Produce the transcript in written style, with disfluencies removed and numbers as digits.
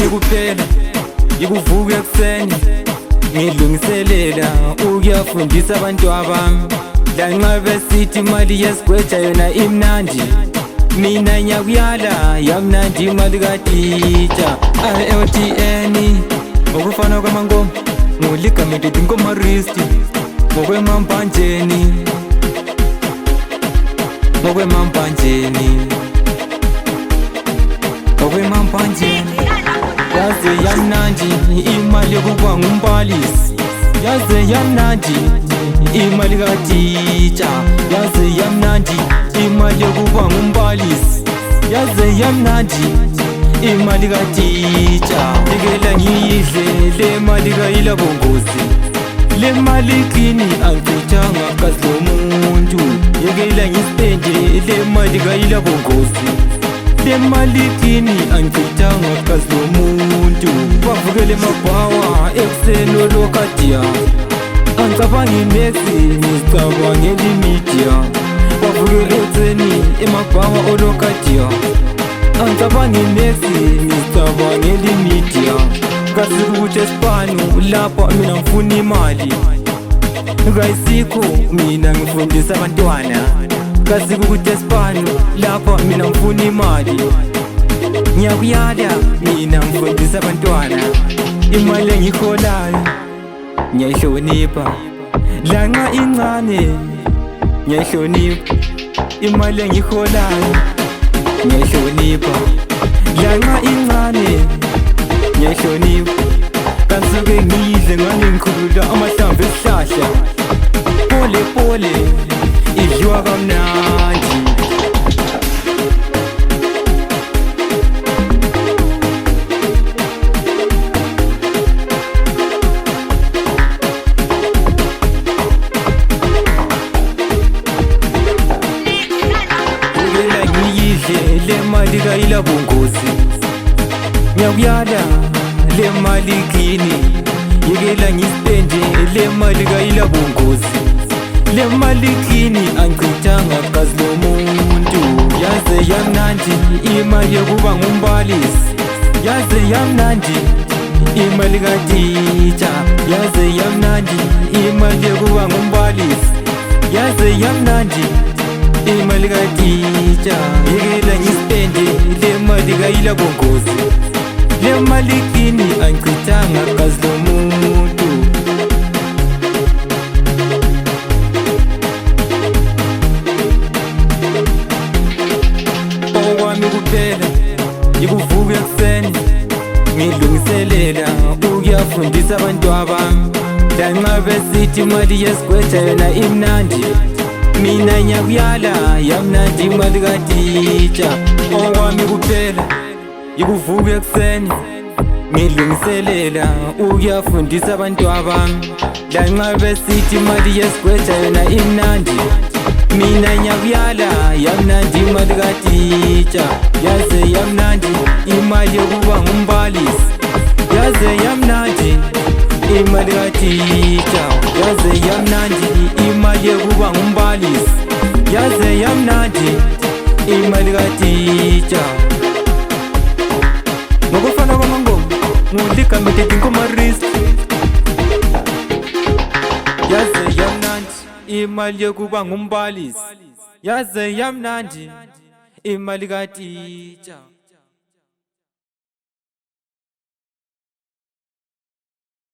kuphela ngikuvuka ekuseni ngilungiselela ukuyafundisa abantu abami. Lanxa besithi imali yesigweja yona imnandi, mina nyakuyala yamnandi imali katitsha. LTN ngokufana kwamangoma nguligamete dinkomaristi ngokwemampanjeni yaze yamnandi imali yokuba ngumbalisi, yaze yamnandi imali katitsha, yaze yamnandi imali yokuba ngumbalisi, yaze yamnandi imali katitsha. Yekela ngiyidle le mali kayila bongozi, le mali kini angicitshanga kazi lomuntu. Yekela ngispende le mali kayila bongozi, le mali kini angicitshanga kazi lomuntu. Bavukele emabhawa ekuseni olokadiya, angicabangi nesi ngicabangeli media. Bavukele ekuseni emabhawa olokadiya, angicabangi nesi ngicabangeli media. Kasiku ukuthi esipanu lapha mina ngifuna imali, kayisikho mina ngifundisa abantwana. Kasiku ukuthi esipanu lapha mina ngifuna imali, ngiyakuyala mina ngifundisa abantwana. Imali engiyiholayo ngiyayihlonipha, lanxa incane ngiyayihlonipha. Imali engiyiholayo ngiyayihlonipha, lanxa incane ngiyayihlonipha. Kansuke ngiyidle ngane ngikhulula amahlamvu esihlahla, pole pole idliwa kamnandi. Yekela ngiyidle le mali kayila bongozi, ngiyakuyala le mali kini. Yekela ngispende le mali kayila bongozi, le mali kini angicitshanga kazi lomuntu. Yaze yamnandi imali yokuba ngumbalisi, yaze yamnandi imali katitsha, yaze yamnandi imali yokuba ngumbalisi, yaze yamnandi imali katitsha. Yekela ngispende le mali kayila bongozi, le mali kini angicitshanga kazi lomuntu. Okwami kuphela ngikuvuka ekuseni ngilungiselela ukuyafundisa abantu abami. Lanxa besithi imali yesigweja yona imnandi, mina nyakuyala yamnandi imali katitsha. Okwami kuphela ngikuvuka ekuseni ngilungiselela ukuyafundisa abantu abami. Lanxa besithi imali yesigweja yona imnandi, mina nyakuyala yamnandi imali katitsha, yaze yamnandi imali yokuba ngumbalisi, yaze yamnandi imali katitsha, yaze yamnandi imali yokuba ngumbalisi, yaze yamnandi imali katitsha. Ngokufana kwamangoma nguligamete dinkomaristi, yaze yamnandi imali yokuba ngumbalisi, yaze yamnandi imali katitsha.